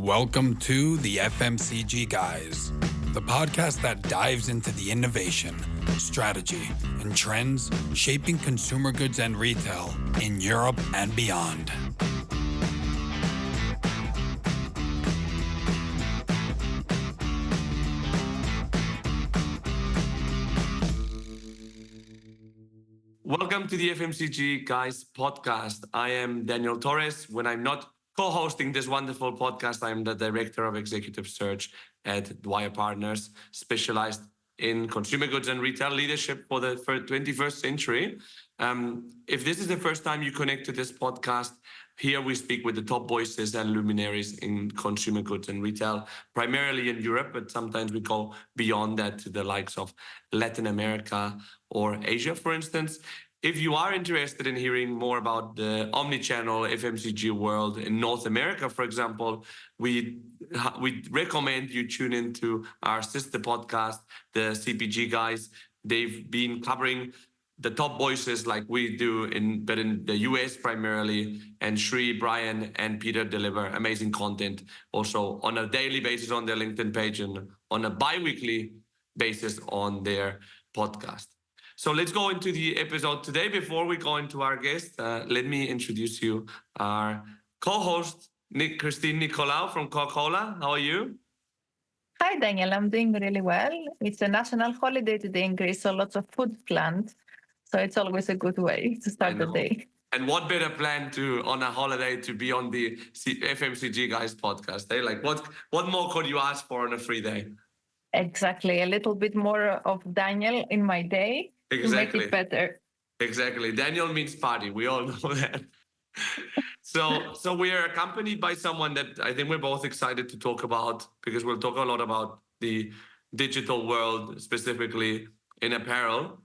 Welcome to the FMCG Guys, the podcast that dives into the innovation, strategy, and trends shaping consumer goods and retail in Europe and beyond. Welcome to the FMCG Guys podcast. I am Daniel Torres. When I'm not co-hosting this wonderful podcast, I'm the Director of Executive Search at Dwyer Partners, specialized in consumer goods and retail leadership for the 21st century. If this is the first time you connect to this podcast, here we speak with the top voices and luminaries in consumer goods and retail, primarily in Europe, but sometimes we go beyond that to the likes of Latin America or Asia, for instance. If you are interested in hearing more about the omni-channel FMCG world in North America, for example, we recommend you tune into our sister podcast, the CPG Guys. They've been covering the top voices like we do in the US primarily, and Shri, Brian, and Peter deliver amazing content also on a daily basis on their LinkedIn page and on a bi-weekly basis on their podcast. So let's go into the episode today. Before we go into our guest, let me introduce you our co-host, Christine Nicolau from Coca-Cola. How are you? Hi, Daniel. I'm doing really well. It's a national holiday today in Greece, so lots of food planned. So it's always a good way to start the day. And what better plan on a holiday to be on the FMCG Guys podcast? Eh? Like what more could you ask for on a free day? Exactly. A little bit more of Daniel in my day to make it better. Exactly. Daniel means party. We all know that. So we are accompanied by someone that I think we're both excited to talk about, because we'll talk a lot about the digital world, specifically in apparel.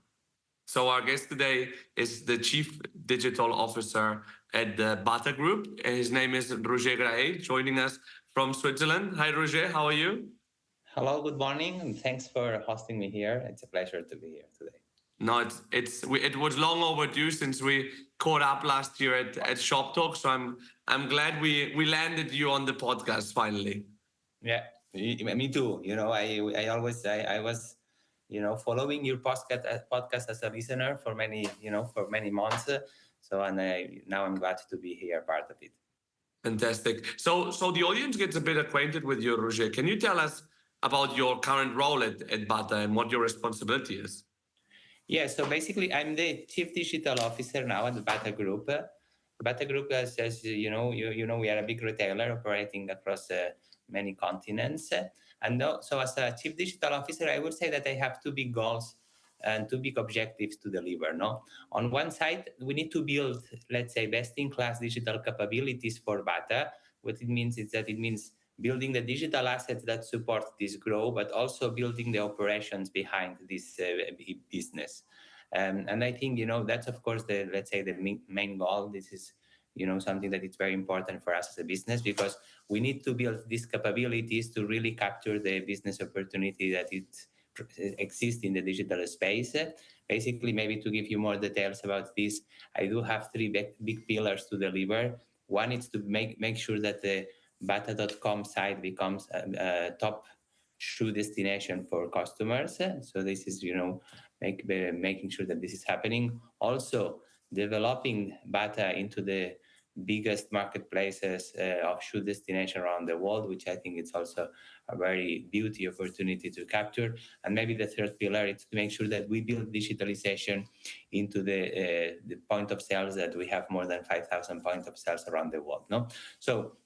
So our guest today is the Chief Digital Officer at the Bata Group. And his name is Graell, joining us from Switzerland. Hi, Roger. How are you? Hello, good morning, and thanks for hosting me here. It's a pleasure to be here today. No, it was long overdue since we caught up last year at Shop Talk. So I'm glad we landed you on the podcast finally. Yeah, me too. You know, I was following your podcast as a listener for many months. Now I'm glad to be here, part of it. Fantastic. So the audience gets a bit acquainted with you, Roger. Can you tell us about your current role at Bata and what your responsibility is? Yeah, so basically I'm the Chief Digital Officer now at the Bata Group. Bata Group, as you know, we are a big retailer operating across many continents. So as a Chief Digital Officer, I would say that I have two big goals and two big objectives to deliver. No, on one side, we need to build, let's say, best-in-class digital capabilities for Bata. What it means is that it means building the digital assets that support this growth, but also building the operations behind this business. And I think, that's, of course, the main goal. This is, something that is very important for us as a business, because we need to build these capabilities to really capture the business opportunity that exists in the digital space. Basically, maybe to give you more details about this, I do have three big pillars to deliver. One is to make sure that the Bata.com site becomes a top shoe destination for customers. So this is, making sure that this is happening. Also, developing Bata into the biggest marketplaces of shoe destination around the world, which I think it's also a very beauty opportunity to capture. And maybe the third pillar is to make sure that we build digitalization into the point of sales, that we have more than 5,000 points of sales around the world. No, so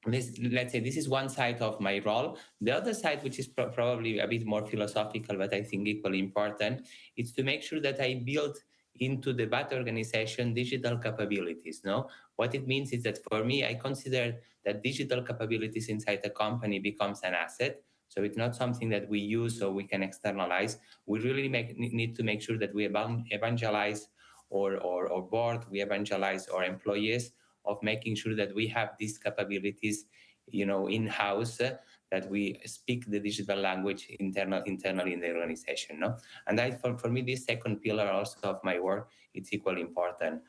let's say this is one side of my role. The other side, which is probably a bit more philosophical, but I think equally important, is to make sure that I build into the Bata organization digital capabilities. No, what it means is that for me, I consider that digital capabilities inside the company becomes an asset. So it's not something that we use so we can externalize. We really need to make sure that we evangelize our board, we evangelize our employees of making sure that we have these capabilities, in-house, that we speak the digital language internally in the organization. No, and for me, this second pillar also of my work, it's equally important,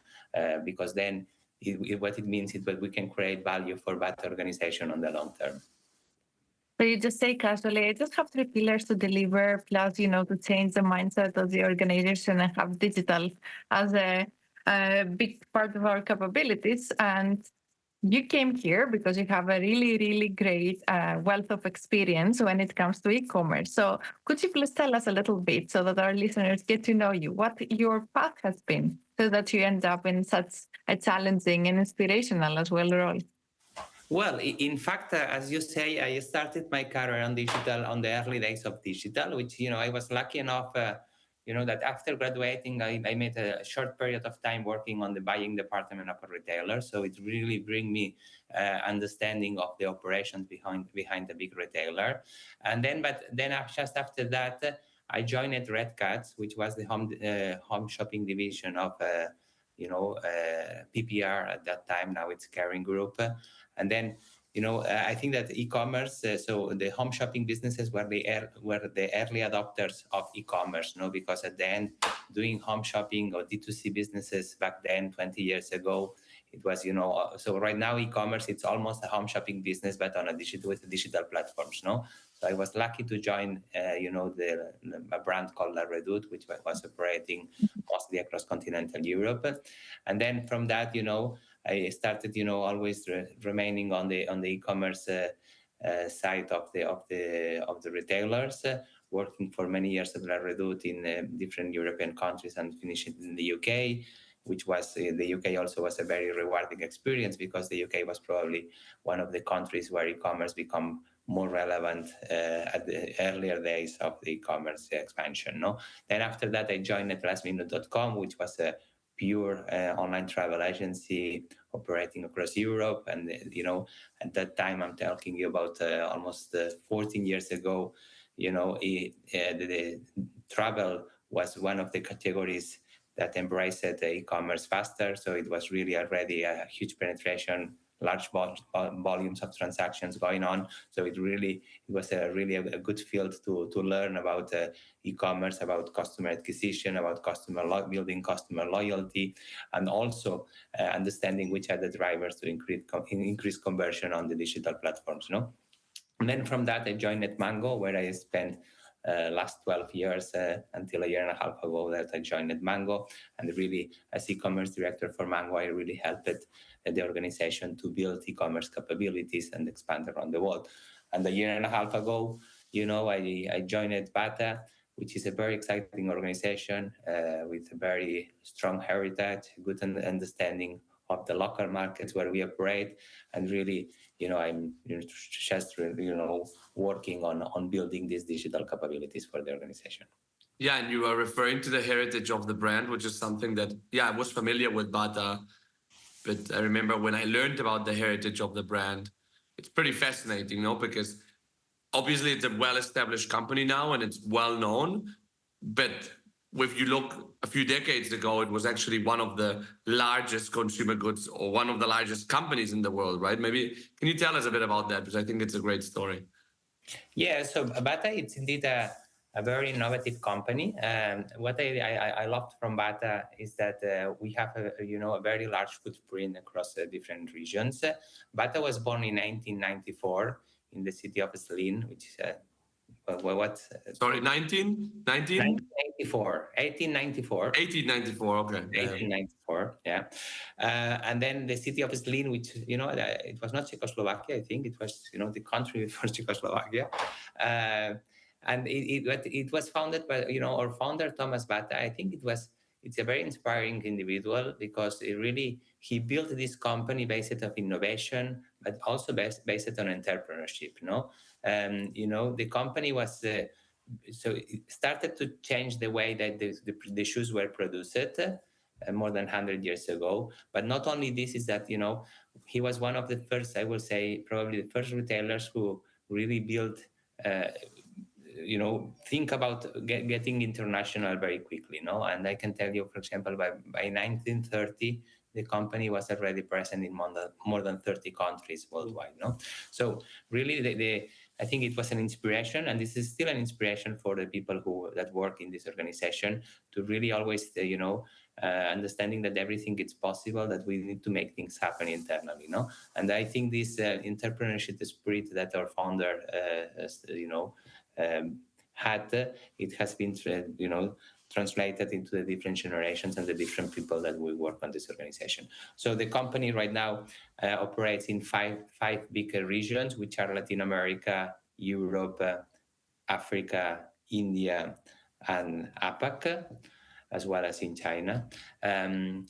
because then what it means is that we can create value for Bata organization on the long term. So you just say casually, I just have three pillars to deliver, plus, to change the mindset of the organization and have digital as a big part of our capabilities. And you came here because you have a really, really great wealth of experience when it comes to e-commerce. So could you please tell us a little bit so that our listeners get to know you, what your path has been, so that you end up in such a challenging and inspirational as well role? Well, in fact, as you say, I started my career on digital on the early days of digital, which, I was lucky enough, that after graduating, I made a short period of time working on the buying department of a retailer. So it really bring me understanding of the operations behind the big retailer. But then just after that, I joined at Red Cats, which was the home shopping division of PPR at that time. Now it's Kering Group. And then, I think that e-commerce, so the home shopping businesses were the early adopters of e-commerce, because at the end, doing home shopping or D2C businesses back then, 20 years ago, it was, so right now e-commerce, it's almost a home shopping business, but on with digital platforms, no? So I was lucky to join, a brand called La Redoute, which was operating mostly across continental Europe. And then from that, I started, always remaining on the e-commerce side of the retailers, working for many years at La Redoute in different European countries and finishing in the UK, which was the UK also was a very rewarding experience because the UK was probably one of the countries where e-commerce become more relevant at the earlier days of the e-commerce expansion. No, then after that I joined at lastminute.com, which was a pure online travel agency operating across Europe. And, at that time, I'm talking you about almost 14 years ago, the travel was one of the categories that embraced e-commerce faster. So it was really already a huge penetration, large volumes of transactions going on. So it was really a good field to learn about e-commerce, about customer acquisition, about building customer loyalty, and also understanding which are the drivers to increase conversion on the digital platforms. And then from that, I joined at Mango, where I spent last 12 years until a year and a half ago that I joined at Mango. And really, as e-commerce director for Mango, I really helped the organization to build e-commerce capabilities and expand around the world. And a year and a half ago, I joined at Bata, which is a very exciting organization with a very strong heritage, good understanding of the local markets where we operate, and really, I'm just working on building these digital capabilities for the organization. Yeah, and you are referring to the heritage of the brand, which is something that, I was familiar with Bata, but I remember when I learned about the heritage of the brand, it's pretty fascinating, because obviously it's a well-established company now and it's well-known, but if you look a few decades ago, it was actually one of the largest consumer goods or one of the largest companies in the world, right? Maybe, can you tell us a bit about that? Because I think it's a great story. Yeah, so Bata, it's indeed a very innovative company. What I loved from Bata is that we have a very large footprint across different regions. Bata was born in 1994 in the city of Slin, which is Sorry, 1894. 1894, okay. 1894, yeah. And then the city of Slin, which, it was not Czechoslovakia, I think. It was, the country before Czechoslovakia. And it was founded by, our founder, Thomas Bata. I think it's a very inspiring individual because he built this company based on innovation, but also based on entrepreneurship, the company was, so it started to change the way that the shoes were produced more than 100 years ago. But not only this is that, he was one of the first, I will say, probably the first retailers who really built, think about getting international very quickly, And I can tell you, for example, by 1930, the company was already present in more than 30 countries worldwide, So really, I think it was an inspiration, and this is still an inspiration for the people that work in this organization to really always, understanding that everything is possible, that we need to make things happen internally, And I think this entrepreneurship spirit that our founder, had, it has been, translated into the different generations and the different people that we work on this organization. So the company right now operates in five big regions, which are Latin America, Europe, Africa, India, and APAC, as well as in China. And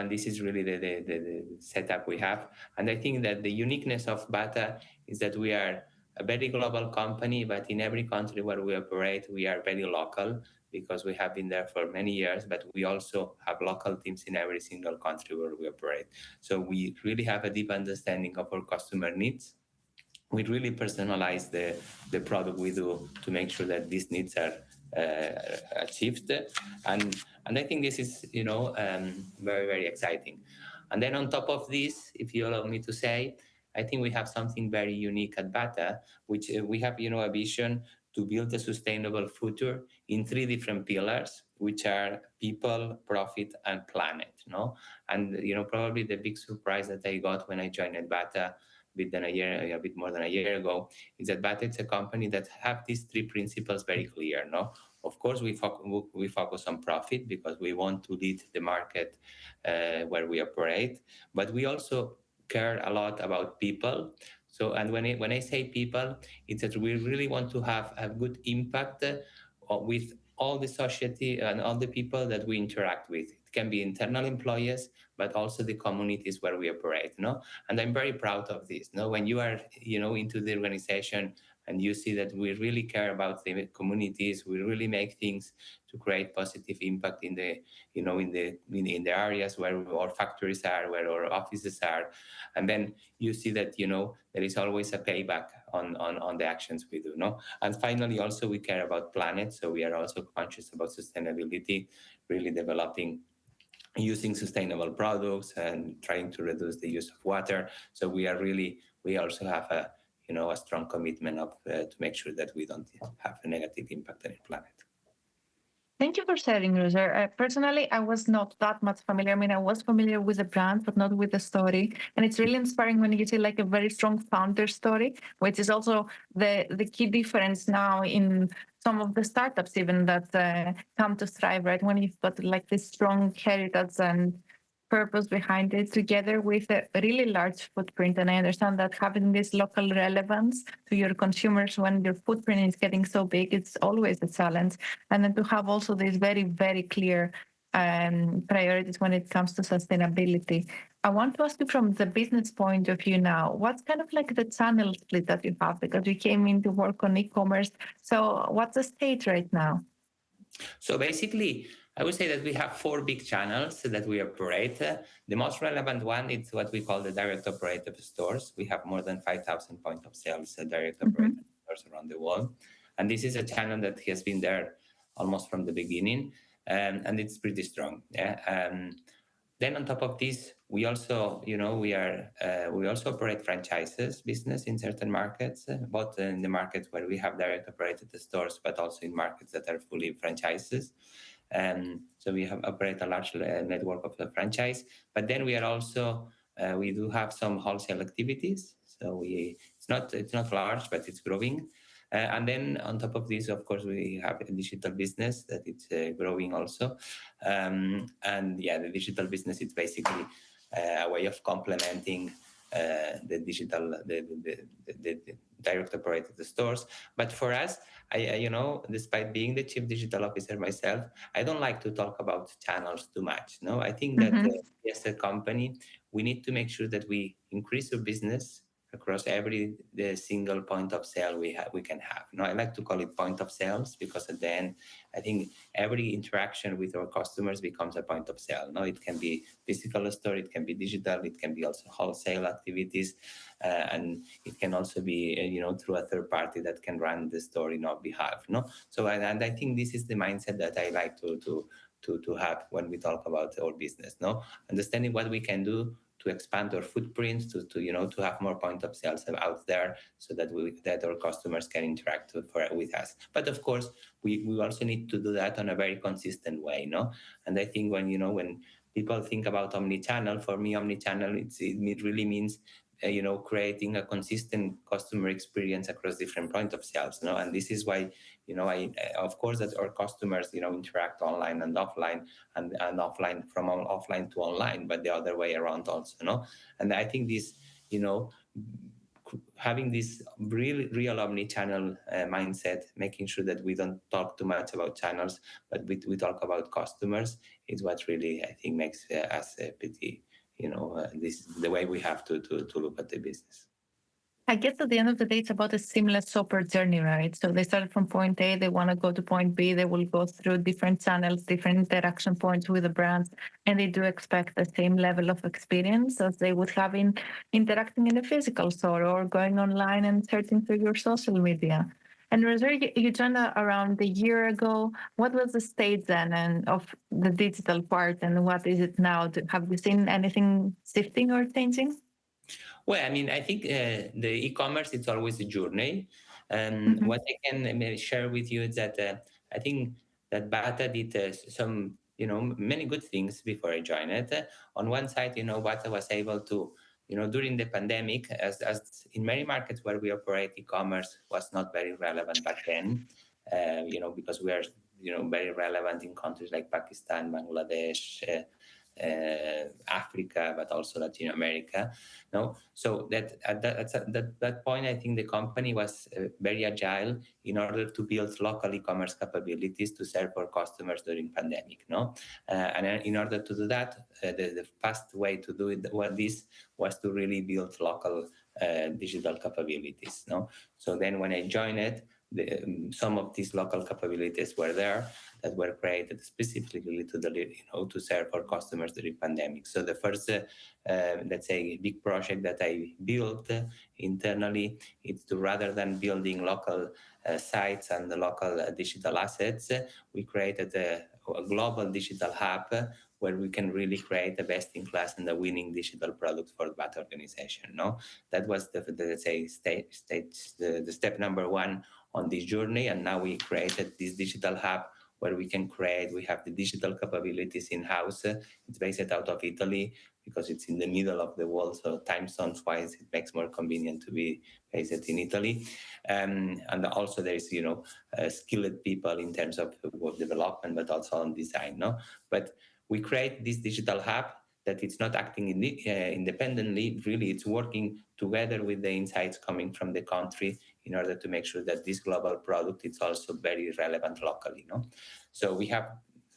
this is really the setup we have. And I think that the uniqueness of Bata is that we are a very global company, but in every country where we operate, we are very local because we have been there for many years, but we also have local teams in every single country where we operate. So we really have a deep understanding of our customer needs. We really personalize the product we do to make sure that these needs are achieved. And I think this is, very, very exciting. And then on top of this, if you allow me to say, I think we have something very unique at Bata, which we have, a vision to build a sustainable future in three different pillars, which are people, profit, and planet. And probably the big surprise that I got when I joined Bata a bit more than a year ago, is that Bata is a company that have these three principles very clear. Of course, we focus on profit because we want to lead the market where we operate, but we also care a lot about people. So, and when I say people, it's that we really want to have a good impact with all the society and all the people that we interact with. It can be internal employees, but also the communities where we operate. And I'm very proud of this. When you are, into the organization and you see that we really care about the communities, we really make things to create positive impact in the, in the areas where our factories are, where our offices are, and then you see that, there is always a payback on the actions we do. And finally, also we care about planet, so we are also conscious about sustainability, really developing using sustainable products and trying to reduce the use of water. So we also have a strong commitment to make sure that we don't have a negative impact on the planet. Thank you for sharing, Roger. Personally, I was not that much familiar. I mean, I was familiar with the brand, but not with the story. And it's really inspiring when you see like a very strong founder story, which is also the key difference now in some of the startups even that come to thrive, right? When you've got like this strong heritage and purpose behind it, together with a really large footprint. And I understand that having this local relevance to your consumers when your footprint is getting so big, it's always a challenge. And then to have also these very, very clear priorities when it comes to sustainability. I want to ask you from the business point of view now, what's kind of like the channel split that you have? Because you came in to work on e-commerce. So what's the state right now? So basically, I would say that we have four big channels that we operate. The most relevant one is what we call the direct operative stores. We have more than 5,000 point of sales direct operative stores around the world. And this is a channel that has been there almost from the beginning, and it's pretty strong. Then on top of this, we also, we also operate franchises business in certain markets, both in the markets where we have direct operated stores, but also in markets that are fully franchises. So we operate a large network of the franchise, but then we are also we do have some wholesale activities. So it's not large, but it's growing. And then on top of this, of course, we have a digital business that it's growing also. And yeah, the digital business is basically a way of complementing the digital, the direct operated stores. But for us, despite being the chief digital officer myself, I don't like to talk about channels too much. No, I think that as a company, we need to make sure that we increase our business across the single point of sale we can have. I like to call it point of sales because at the end, I think every interaction with our customers becomes a point of sale. It can be physical store, it can be digital, it can be also wholesale activities, and it can also be through a third party that can run the store in our behalf. So and I think this is the mindset that I like to have when we talk about our business. Understanding what we can do to expand our footprints, to have more point of sales out there, so that our customers can interact with us. But of course, we also need to do that on a very consistent way, no? And I think when people think about omni-channel, for me, omni-channel it really means creating a consistent customer experience across different point of sales, no? And this is why of course that our customers interact online and offline, and offline from offline to online, but the other way around also, no? And I think this having this real omni-channel mindset, making sure that we don't talk too much about channels, but we talk about customers, is what really I think makes us pretty, this is the way we have to look at the business. I guess at the end of the day, it's about a seamless shopper journey, right? So they start from point A, they want to go to point B, they will go through different channels, different interaction points with the brands, and they do expect the same level of experience as they would have in interacting in a physical store or going online and searching through your social media. And Rosario, you joined around a year ago. What was the state then and of the digital part, and what is it now? Have you seen anything shifting or changing? Well, I mean, I think the e-commerce, it's always a journey. What I can share with you is that I think that Bata did some, many good things before I joined it. On one side, Bata was able to, during the pandemic, as in many markets where we operate, e-commerce was not very relevant back then, because we are, very relevant in countries like Pakistan, Bangladesh, Africa, but also Latin America. No, so that at that point, I think the company was very agile in order to build local e-commerce capabilities to serve our customers during pandemic. No, and in order to do that, the fast way to do it, this was to really build local digital capabilities. No, so then when I joined it, some of these local capabilities were there that were created specifically to serve our customers during pandemic. So the first, let's say, big project that I built internally is to, rather than building local sites and the local digital assets, we created a global digital hub where we can really create the best-in-class and the winning digital product for the Bata organization. No, that was the let's say the step number one on this journey, and now we created this digital hub where we have the digital capabilities in-house. It's based out of Italy because it's in the middle of the world, so time zones-wise, it makes more convenient to be based in Italy. And also there is, skilled people in terms of web development, but also on design. No, but we create this digital hub that it's not acting independently. Really, it's working together with the insights coming from the country in order to make sure that this global product is also very relevant locally. No, so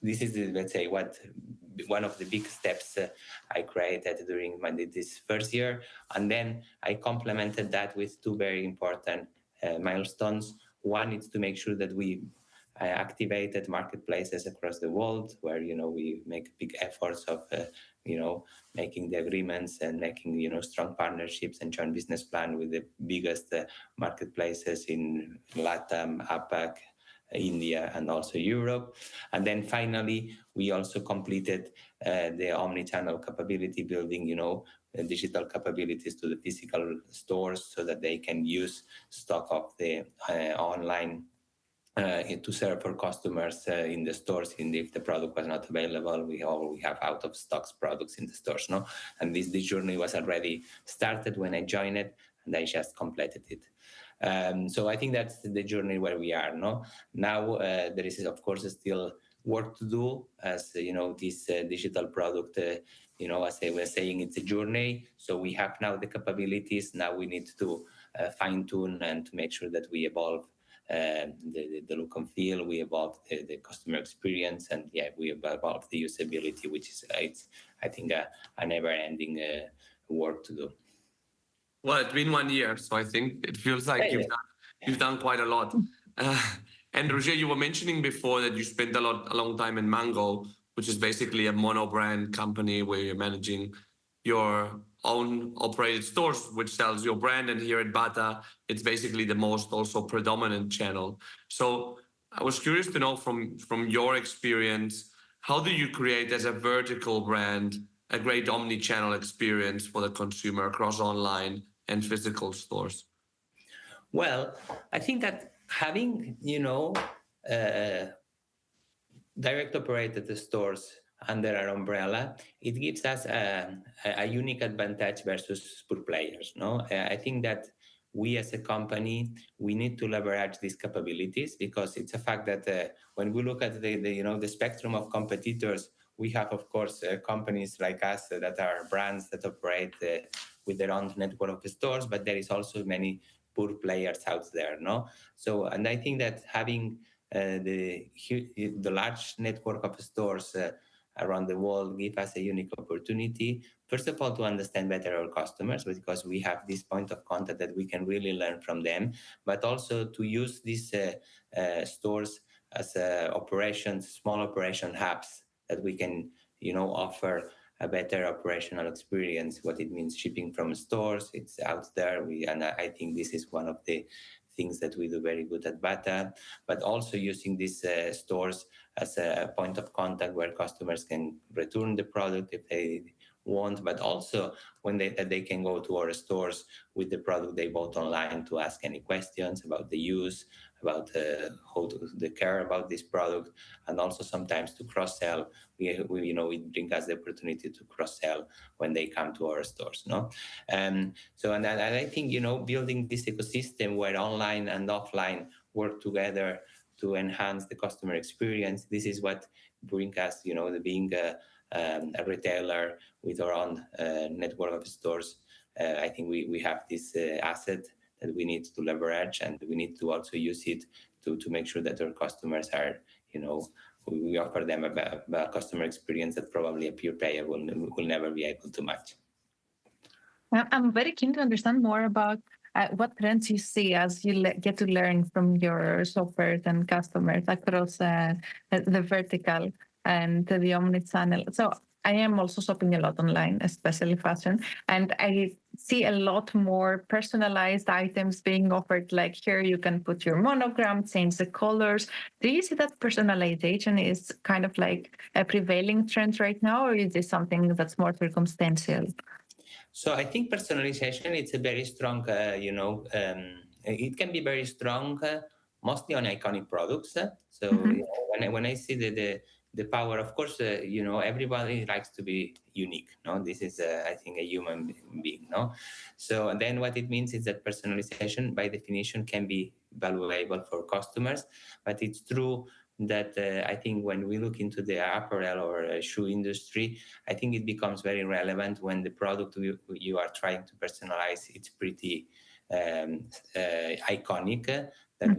this is let's say one of the big steps I created during this first year, and then I complemented that with two very important milestones. One is to make sure that we activated marketplaces across the world, where we make big efforts of making the agreements and making strong partnerships and joint business plan with the biggest marketplaces in LATAM, APAC, India, and also Europe. And then finally, we also completed the omni-channel capability building, digital capabilities to the physical stores so that they can use stock of the online to serve our customers in the stores. And if the product was not available, we have out of stocks products in the stores. No, and this journey was already started when I joined it, and I just completed it. So I think that's the journey where we are. No, now there is of course still work to do, as this digital product. As I was saying, it's a journey. So we have now the capabilities. Now we need to fine tune and to make sure that we evolve the look and feel, we evolve the customer experience, and we evolve the usability, which is I think a never-ending work to do. Well, it's been 1 year, so I think it feels like you've done quite a lot. And Roger, you were mentioning before that you spent a long time in Mango, which is basically a mono-brand company where you're managing your own operated stores, which sells your brand. And here at Bata, it's basically the most also predominant channel. So I was curious to know from your experience, how do you create as a vertical brand a great omni-channel experience for the consumer across online and physical stores? Well, I think that having, direct operated stores under our umbrella, it gives us a unique advantage versus pure players. No, I think that we as a company, we need to leverage these capabilities, because it's a fact that when we look at the spectrum of competitors, we have, of course, companies like us that are brands that operate with their own network of stores, but there is also many pure players out there. No, so, and I think that having the large network of stores around the world give us a unique opportunity, first of all, to understand better our customers, because we have this point of contact that we can really learn from them, but also to use these stores as small operation hubs that we can, offer a better operational experience. What it means shipping from stores, it's out there. And I think this is one of the things that we do very good at Bata, but also using these stores as a point of contact where customers can return the product if they want, but also when they can go to our stores with the product they bought online to ask any questions about the use, about how they care about this product, and also sometimes to cross-sell. It brings us the opportunity to cross-sell when they come to our stores. No, so and I think building this ecosystem where online and offline work together to enhance the customer experience. This is what brings us, being a retailer with our own network of stores. I think we have this asset that we need to leverage, and we need to also use it to make sure that our customers are, we offer them a customer experience that probably a pure player will never be able to match. I'm very keen to understand more about what trends you see as you get to learn from your shoppers and customers across the vertical and the omni-channel. So I am also shopping a lot online, especially fashion, and I see a lot more personalized items being offered. Like here, you can put your monogram, change the colors. Do you see that personalization is kind of like a prevailing trend right now, or is this something that's more circumstantial? So I think personalization, it's a very strong, it can be very strong, mostly on iconic products. So when I see the power, of course, everybody likes to be unique. No, this is, I think, a human being. No, so and then what it means is that personalization, by definition, can be valuable for customers. But it's true that I think when we look into the apparel or shoe industry, I think it becomes very relevant when the product you are trying to personalize, it's pretty iconic, that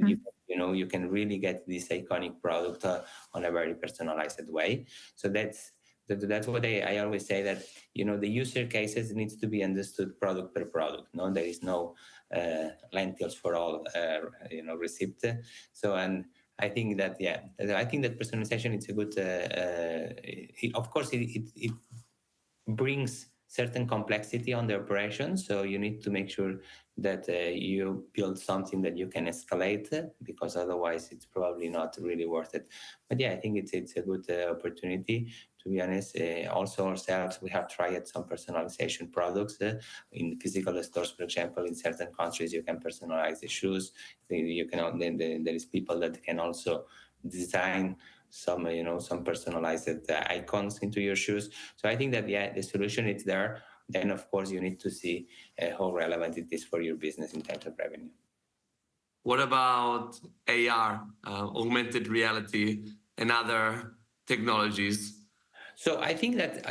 you can really get this iconic product on a very personalized way. So that's what I always say, that the user cases needs to be understood product per product. No, there is no lentils for all receipt. So, and I think that personalization, it's a good. Of course, it brings certain complexity on the operation. So you need to make sure that you build something that you can escalate, because otherwise it's probably not really worth it. But yeah, I think it's a good opportunity. To be honest, also ourselves, we have tried some personalization products in physical stores. For example, in certain countries, you can personalize the shoes. You can. Then there is people that can also design some some personalized icons into your shoes. So I think that the solution is there. Then of course you need to see how relevant it is for your business in terms of revenue. What about AR, augmented reality, and other technologies? So I think that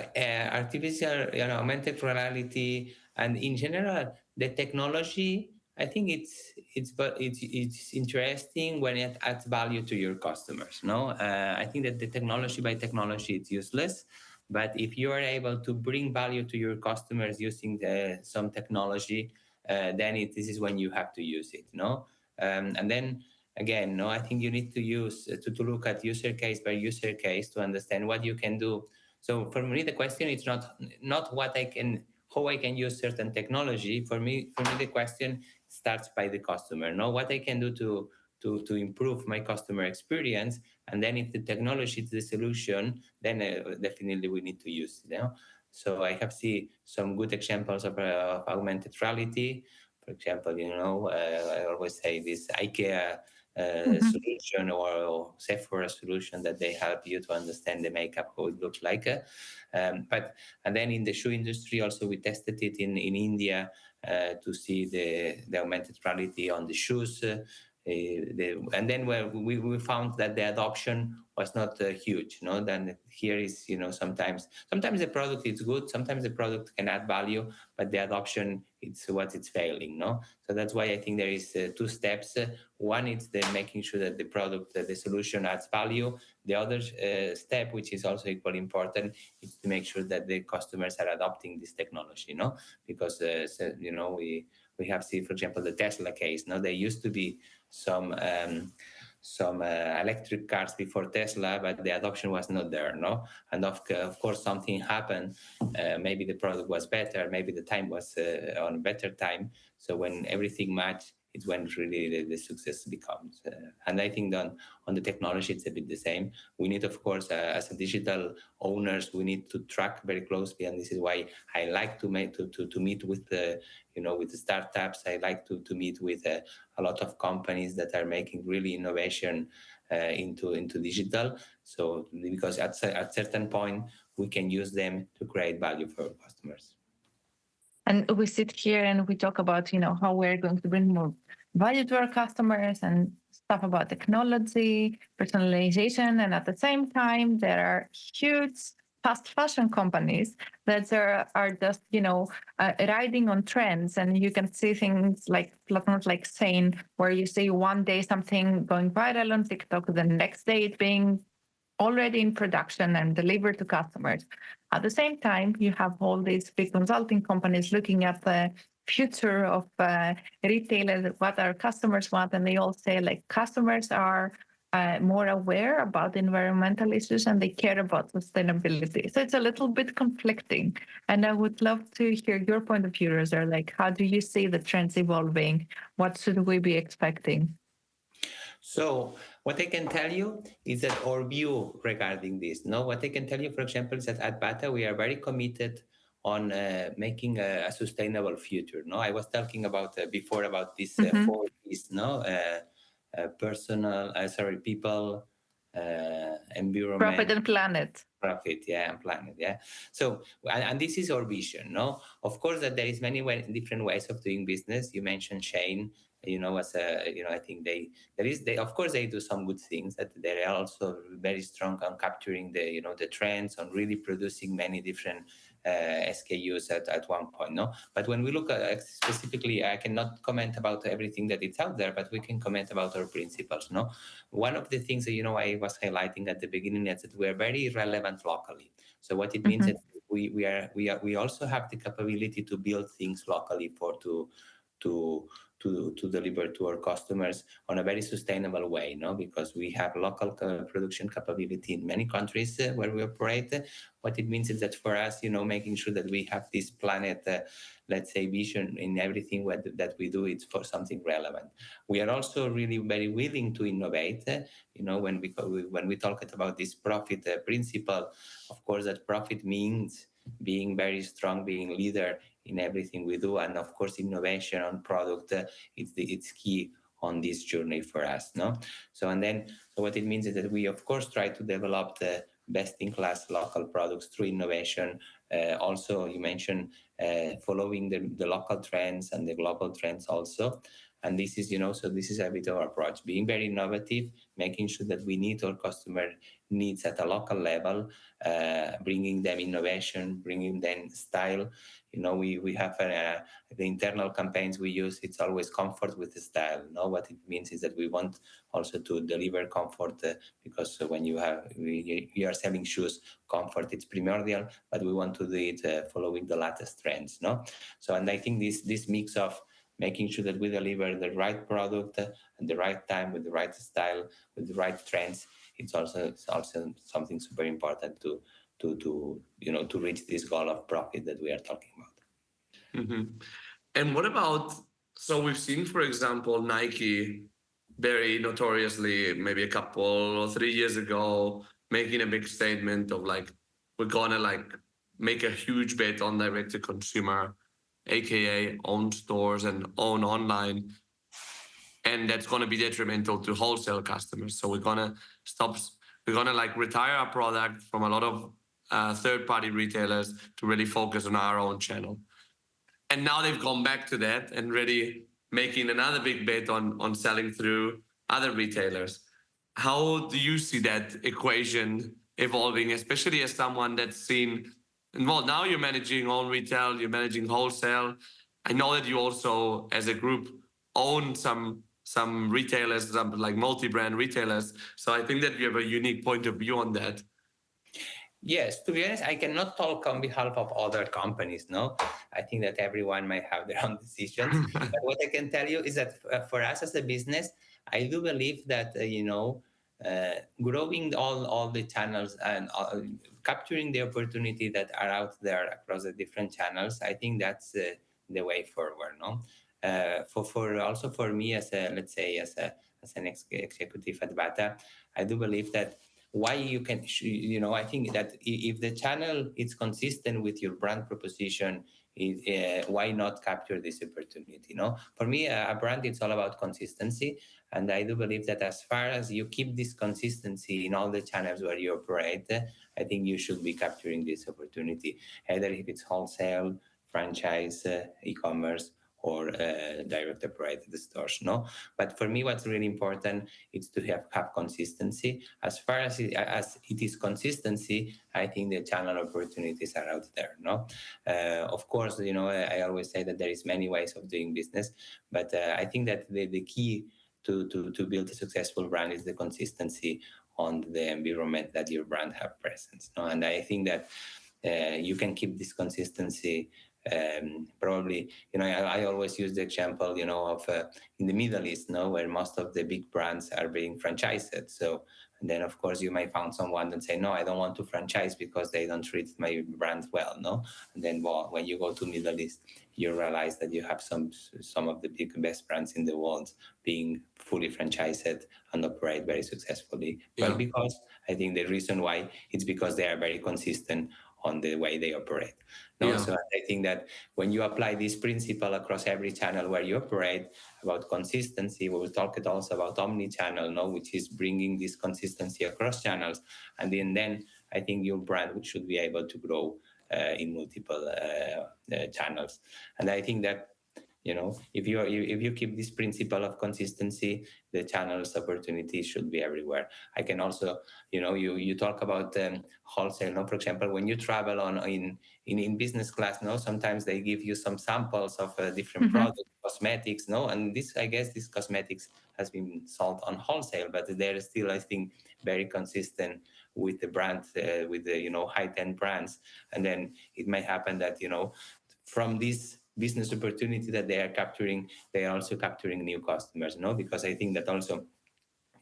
artificial, augmented reality, and in general the technology, I think it's interesting when it adds value to your customers. No, I think that the technology by technology, it's useless. But if you are able to bring value to your customers using some technology, then this is when you have to use it. No, and then again, no, I think you need to use to look at user case by user case to understand what you can do. So for me, the question is not how I can use certain technology. For me, the question starts by the customer. Know what I can do to improve my customer experience, and then if the technology is the solution, then definitely we need to use it. So I have seen some good examples of augmented reality. For example, I always say this IKEA Mhm. solution or Sephora solution that they help you to understand the makeup, how it looks like. But and then in the shoe industry also we tested it in India to see the augmented reality on the shoes. And then we found that the adoption was not huge. Then here is sometimes the product is good, sometimes the product can add value, but the adoption it's failing. So that's why I think there is two steps. One is the making sure that the product, the solution adds value. The other step, which is also equally important, is to make sure that the customers are adopting this technology. Because we have seen, for example, the Tesla case. There used to be some electric cars before Tesla, but the adoption was not there. And of course something happened. Maybe the product was better, maybe the time was on a better time. So when everything matched, it's when really the success becomes. And I think that on the technology, it's a bit the same. We need, of course, as a digital owners, we need to track very closely, and this is why I like to meet with the with the startups. I like to meet with a lot of companies that are making really innovation into digital. So because at certain point we can use them to create value for our customers. And we sit here and we talk about, how we're going to bring more value to our customers and stuff about technology, personalization. And at the same time, there are huge fast fashion companies that are just, riding on trends. And you can see things like platforms like Sane, where you see one day something going viral on TikTok, the next day it being already in production and delivered to customers. At the same time, you have all these big consulting companies looking at the future of retail, what our customers want, and they all say customers are more aware about environmental issues and they care about sustainability. So it's a little bit conflicting. And I would love to hear your point of view, Rosa. How do you see the trends evolving? What should we be expecting? So what I can tell you is that our view regarding this. What I can tell you, for example, is that at Bata we are very committed on making a sustainable future. I was talking about before about this four P's. People, environment, Profit and planet. Profit, and planet, So, and this is our vision, Of course, that there is many different ways of doing business. You mentioned Shane, as I think they of course they do some good things. That they are also very strong on capturing the trends, on really producing many different SKUs at one point, But when we look at specifically, I cannot comment about everything that is out there, but we can comment about our principles, One of the things that I was highlighting at the beginning is that we are very relevant locally. So what it means that we also have the capability to build things locally to deliver to our customers on a very sustainable way, because we have local production capability in many countries where we operate. What it means is that for us, making sure that we have this planet, let's say, vision in everything that we do, it's for something relevant. We are also really very willing to innovate. When we talk about this profit principle, of course, that profit means being very strong, being leader in everything we do, and of course innovation on product it's key on this journey for us. So what it means is that we of course try to develop the best-in-class local products through innovation. Also, you mentioned following the local trends and the global trends also. And this is, so this is a bit of our approach, being very innovative, making sure that we meet our customer needs at a local level, bringing them innovation, bringing them style. We have the internal campaigns we use. It's always comfort with the style. What it means is that we want also to deliver comfort because when you are selling shoes, comfort it's primordial, but we want to do it following the latest trends. So, and I think this mix of making sure that we deliver the right product at the right time with the right style, with the right trends, it's also something super important to reach this goal of profit that we are talking about. Mm-hmm. And what about, so we've seen, for example, Nike very notoriously, maybe a couple or 3 years ago, making a big statement of we're gonna make a huge bet on direct to consumer, aka own stores and own online, and that's going to be detrimental to wholesale customers. So we're going to stop. We're going to like retire our product from a lot of third-party retailers to really focus on our own channel. And now they've gone back to that and really making another big bet on selling through other retailers. How do you see that equation evolving, especially as someone that's seen? And well, now you're managing own retail, you're managing wholesale. I know that you also, as a group, own some retailers, some like multi-brand retailers. So I think that you have a unique point of view on that. Yes, to be honest, I cannot talk on behalf of other companies. No, I think that everyone might have their own decisions. But what I can tell you is that for us as a business, I do believe that growing all the channels and capturing the opportunity that are out there across the different channels, I think that's the way forward. No, for also for me as a, let's say, as an executive at Bata, I do believe that why you can, I think that if the channel is consistent with your brand proposition, why not capture this opportunity? For me, a brand, it's all about consistency, and I do believe that as far as you keep this consistency in all the channels where you operate, I think you should be capturing this opportunity, either if it's wholesale, franchise, e-commerce, or direct operated stores. But for me, what's really important is to have consistency. As far as it is consistency, I think the channel opportunities are out there. Of course, I always say that there is many ways of doing business, but I think that the key to build a successful brand is the consistency on the environment that your brand have presence. And I think that you can keep this consistency. Probably, I always use the example, of in the Middle East, where most of the big brands are being franchised. So, and then of course you might find someone that say, no, I don't want to franchise because they don't treat my brand well, And then, when you go to Middle East, you realize that you have some of the best brands in the world being fully franchised and operate very successfully. Yeah. Well, because I think the reason why it's because they are very consistent on the way they operate. So I think that when you apply this principle across every channel where you operate about consistency, we will talk also about omni-channel, which is bringing this consistency across channels, and then I think your brand should be able to grow in multiple channels. And I think that if you keep this principle of consistency, the channel's opportunity should be everywhere. I can also, you talk about wholesale. For example, when you travel in business class, sometimes they give you some samples of different products, cosmetics, and this, I guess, this cosmetics has been sold on wholesale, but they're still, I think, very consistent with the brand, with the high-end brands. And then it may happen that from this business opportunity that they are capturing, they are also capturing new customers, because I think that also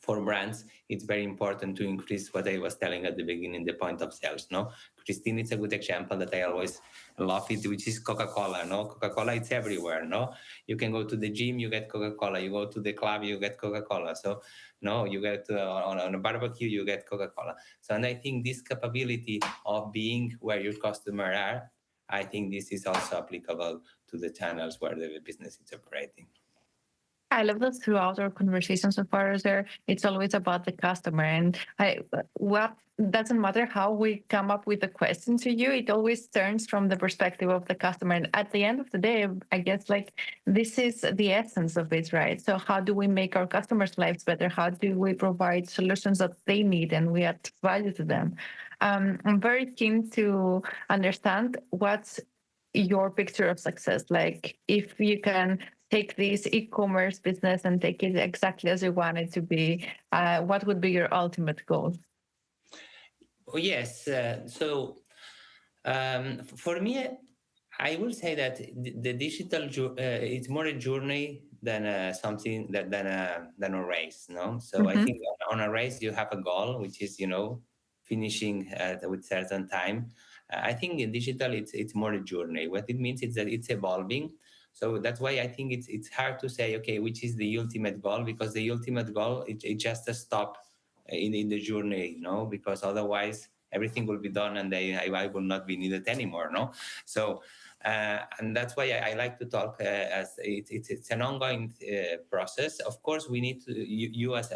for brands, it's very important to increase what I was telling at the beginning, the point of sales. Christine, it's a good example that I always love it, which is Coca-Cola. Coca-Cola, it's everywhere. You can go to the gym, you get Coca-Cola. You go to the club, you get Coca-Cola. So you get on a barbecue, you get Coca-Cola. So, and I think this capability of being where your customer are, I think this is also applicable to the channels where the business is operating. I love that throughout our conversation so far, there it's always about the customer, and what doesn't matter how we come up with a question to you, it always turns from the perspective of the customer. And at the end of the day, I guess this is the essence of it, right? So how do we make our customers' lives better? How do we provide solutions that they need and we add value to them? I'm very keen to understand what's your picture of success. Like, if you can take this e-commerce business and take it exactly as you want it to be, what would be your ultimate goal? Oh, yes. For me, I will say that the digital it's more a journey than something than a race. So I think on a race you have a goal, which is finishing with certain time. I think in digital it's more a journey. What it means is that it's evolving. So that's why I think it's hard to say, okay, which is the ultimate goal, because the ultimate goal it's just a stop in the journey, because otherwise everything will be done, and I will not be needed anymore. No, so. And that's why I like to talk as it's an ongoing process. Of course, we need to you as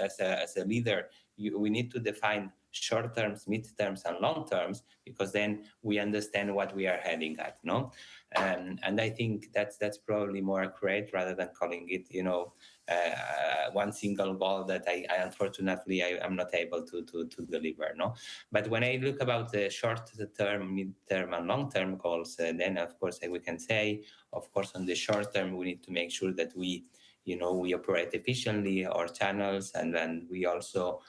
a leader, we need to define short terms, mid terms, and long terms, because then we understand what we are heading at. No, and I think that's probably more accurate rather than calling it, one single goal that I unfortunately I am not able to deliver. No, but when I look about the short term, mid term, and long term goals, then of course we can say, of course, on the short term we need to make sure that we operate efficiently our channels, and then we also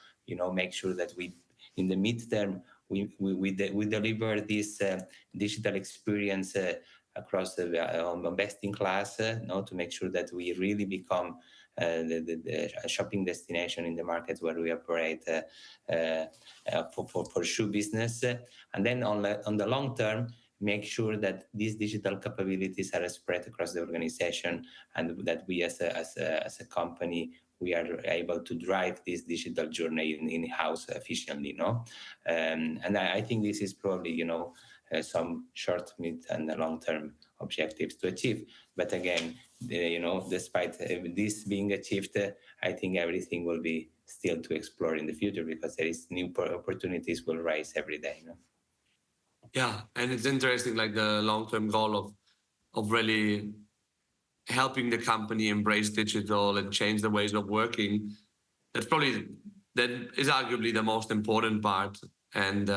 make sure that we in the midterm we deliver this digital experience across the best in class, to make sure that we really become the shopping destination in the markets where we operate for shoe business. And then on the long term, make sure that these digital capabilities are spread across the organization, and that we as a company, we are able to drive this digital journey in-house efficiently. And I think this is probably some short, mid, and long-term objectives to achieve. But again, despite this being achieved, I think everything will be still to explore in the future, because there is new opportunities will rise every day. Yeah, and it's interesting, like the long-term goal of really helping the company embrace digital and change the ways of working. That is arguably the most important part, and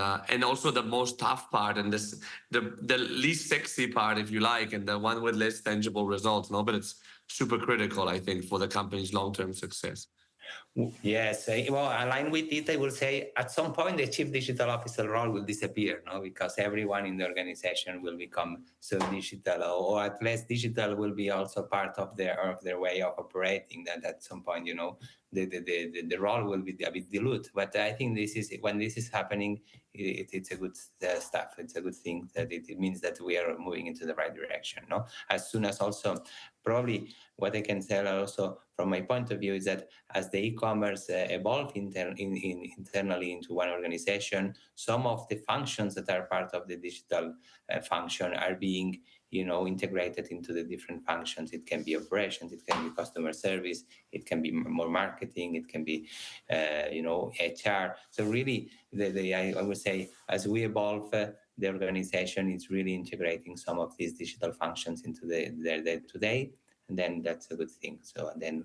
also the most tough part, and the least sexy part, if you like, and the one with less tangible results. No, but it's super critical, I think, for the company's long-term success. Yes, well, aligned with it, I will say at some point the chief digital officer role will disappear, because everyone in the organization will become so digital, or at least digital will be also part of their way of operating. That at some point, the role will be a bit dilute. But I think when this is happening, it's a good stuff. It's a good thing that it means that we are moving into the right direction. No, as soon as also probably what I can tell also from my point of view is that as the e-commerce evolve internally into one organization, some of the functions that are part of the digital function are being integrated into the different functions. It can be operations, it can be customer service, it can be more marketing, it can be HR. So really, I would say as we evolve, the organization is really integrating some of these digital functions into their day-to-day, and then that's a good thing. So then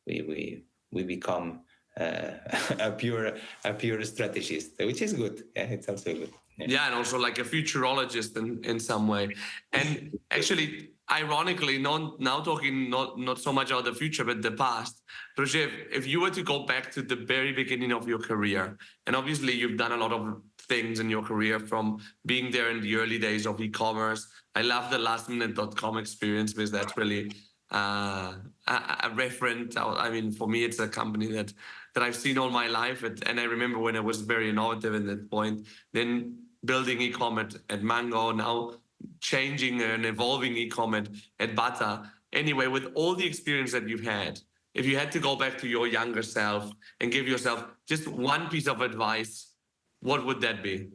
we become a pure strategist, which is good. Yeah, it's also good. Yeah, and also like a futurologist in some way. And actually, ironically, now talking not so much about the future, but the past. Roger, if you were to go back to the very beginning of your career, and obviously you've done a lot of things in your career, from being there in the early days of e-commerce. I love the lastminute.com experience, because that's really a reference. I mean, for me, it's a company that I've seen all my life. And I remember when I was very innovative at that point, then building e-commerce at Mango, now changing and evolving e-commerce at Bata. Anyway, with all the experience that you've had, if you had to go back to your younger self and give yourself just one piece of advice, what would that be?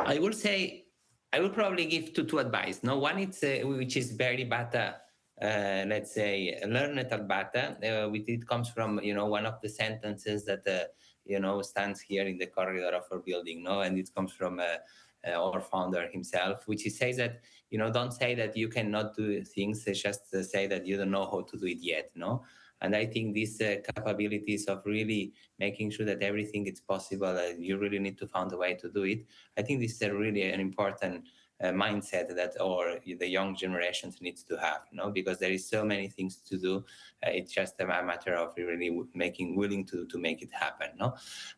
I will say, I will probably give two advice. No, one it's which is very Bata. Let's say learn it at Bata. It comes from one of the sentences that stands here in the corridor of our building. No, and it comes from our founder himself, which he says that don't say that you cannot do things. Just say that you don't know how to do it yet. No. And I think these capabilities of really making sure that everything is possible, you really need to find a way to do it. I think this is really an important mindset that the young generations needs to have, because there is so many things to do. It's just a matter of really willing to make it happen.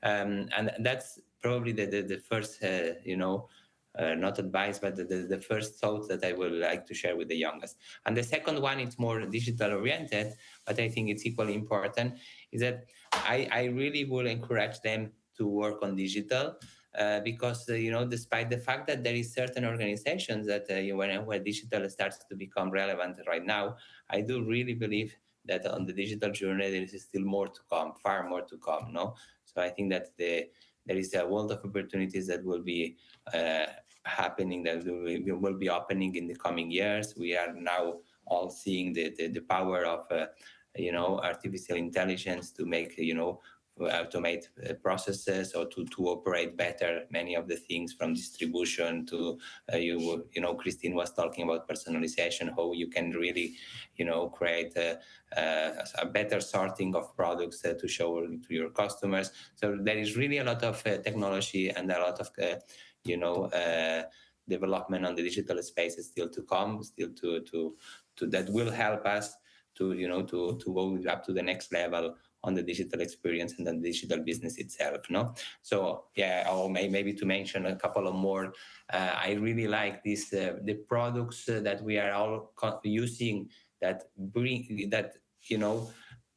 And that's probably the first, not advice, but the first thought that I would like to share with the youngest. And the second one, it's more digital oriented, but I think it's equally important, is that I really will encourage them to work on digital. Because despite the fact that there is certain organizations that where digital starts to become relevant right now, I do really believe that on the digital journey there is still more to come, far more to come. So I think that the there is a world of opportunities that will be happening, that will be opening in the coming years. We are now all seeing the power of artificial intelligence to make automate processes, or to operate better many of the things, from distribution to Christine was talking about personalization, how you can really create a better sorting of products to show to your customers. So there is really a lot of technology and a lot of development on the digital space is still to come, still to that will help us to go up to the next level on the digital experience and the digital business itself. No, so yeah, or maybe to mention a couple of more. I really like this the products that we are all using that bring that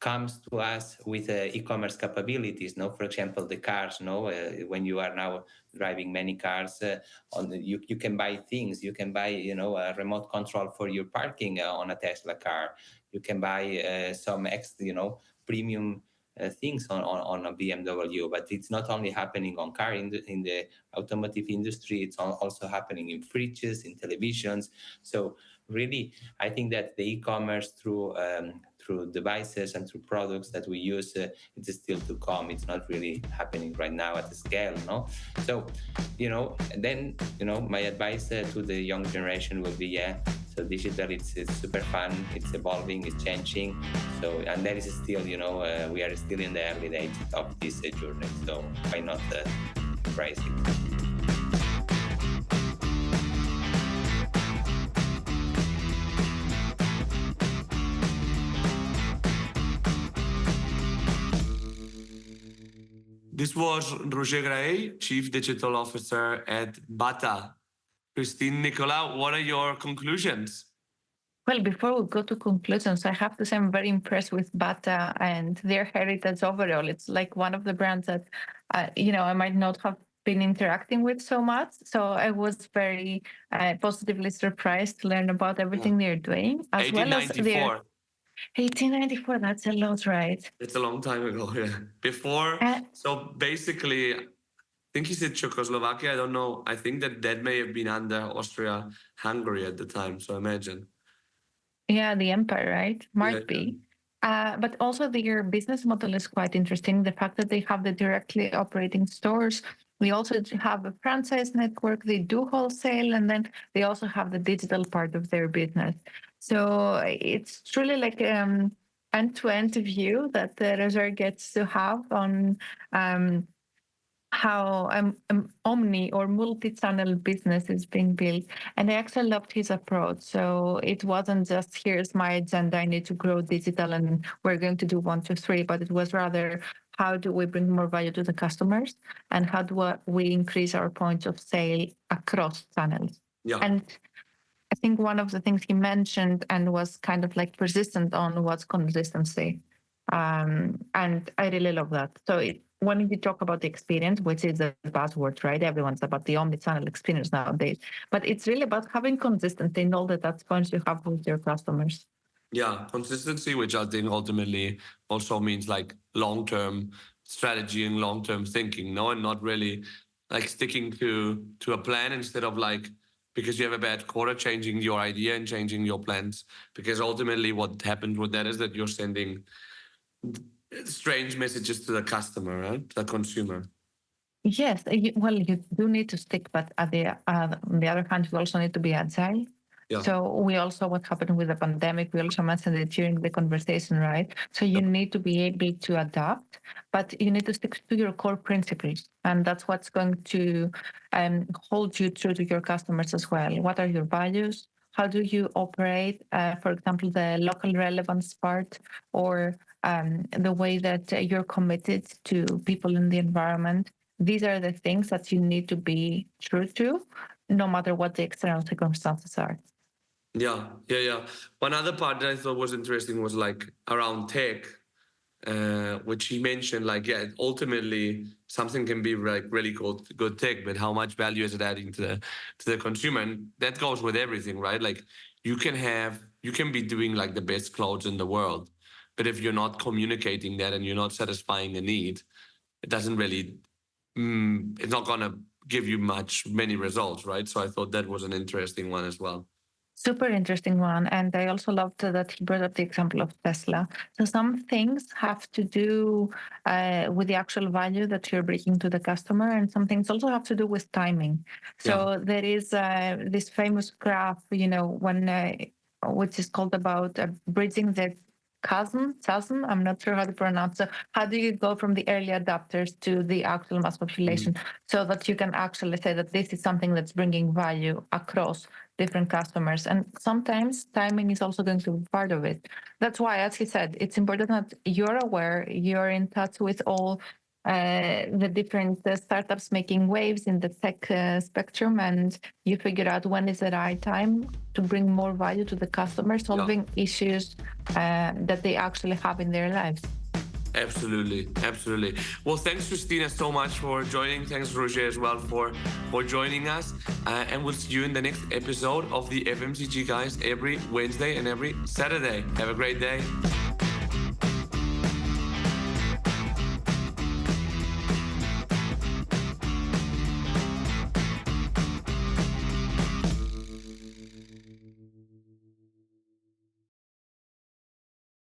comes to us with e-commerce capabilities. No, for example, the cars. No, when you are now driving many cars, you can buy things. You can buy a remote control for your parking on a Tesla car. You can buy some extra premium things on a BMW. But it's not only happening on car in the automotive industry. It's also happening in fridges, in televisions. So really, I think that the e-commerce through devices and through products that we use, it is still to come. It's not really happening right now at the scale, no? So, then, my advice to the young generation will be, so digital, it's super fun, it's evolving, it's changing. So, and there is still, we are still in the early days of this journey. So why not embrace it? This was Roger Graell, Chief Digital Officer at Bata. Christine, Nicola, what are your conclusions? Well, before we go to conclusions, I have to say I'm very impressed with Bata and their heritage overall. It's like one of the brands that, I might not have been interacting with so much. So I was very positively surprised to learn about everything they're doing, as well as their 1894. That's a lot, right? It's a long time ago. Yeah. Before, so basically, I think he said Czechoslovakia. I don't know. I think that may have been under Austria-Hungary at the time. So imagine. Yeah, the empire, right? Might be. But also their business model is quite interesting. The fact that they have the directly operating stores. We also have a franchise network. They do wholesale, and then they also have the digital part of their business. So it's truly like end-to-end view that the Roger gets to have on how omni or multi-channel business is being built. And I actually loved his approach. So it wasn't just, here's my agenda, I need to grow digital and we're going to do 1, 2, 3, but it was rather, how do we bring more value to the customers, and how do we increase our points of sale across channels? Yeah. And I think one of the things he mentioned and was kind of like persistent on was consistency. And I really love that. So when you talk about the experience, which is a buzzword, right? Everyone's about the omni-channel experience nowadays, but it's really about having consistency in all the touch points you have with your customers. Yeah, consistency, which I think ultimately also means like long-term strategy and long-term thinking, and not really like sticking to a plan instead of like, because you have a bad quarter, changing your idea and changing your plans. Because ultimately what happened with that is that you're sending strange messages to the customer, right? The consumer. Yes, well, you do need to stick, but on the other hand, you also need to be agile. Yeah. So we also, what happened with the pandemic, we also mentioned it during the conversation, right? So you need to be able to adapt, but you need to stick to your core principles. And that's what's going to hold you true to your customers as well. What are your values? How do you operate, for example, the local relevance part, or the way that you're committed to people in the environment? These are the things that you need to be true to, no matter what the external circumstances are. Yeah. One other part that I thought was interesting was like around tech, which he mentioned, like, yeah, ultimately something can be like really good tech, but how much value is it adding to the consumer? And that goes with everything, right? Like you can be doing like the best clothes in the world, but if you're not communicating that and you're not satisfying a need, it doesn't really it's not going to give you many results, right? So I thought that was an interesting one as well. Super interesting one. And I also loved that he brought up the example of Tesla. So some things have to do with the actual value that you're bringing to the customer, and some things also have to do with timing. So there is this famous graph, which is called about bridging the chasm. I'm not sure how to pronounce it. How do you go from the early adopters to the actual mass population so that you can actually say that this is something that's bringing value across different customers? And sometimes timing is also going to be part of it. That's why, as he said, it's important that you're aware, you're in touch with all the different startups making waves in the tech spectrum, and you figure out when is the right time to bring more value to the customer, solving issues that they actually have in their lives. Absolutely. Well, thanks, Christina, so much for joining. Thanks, Roger, as well for joining us. And we'll see you in the next episode of the FMCG Guys every Wednesday and every Saturday. Have a great day.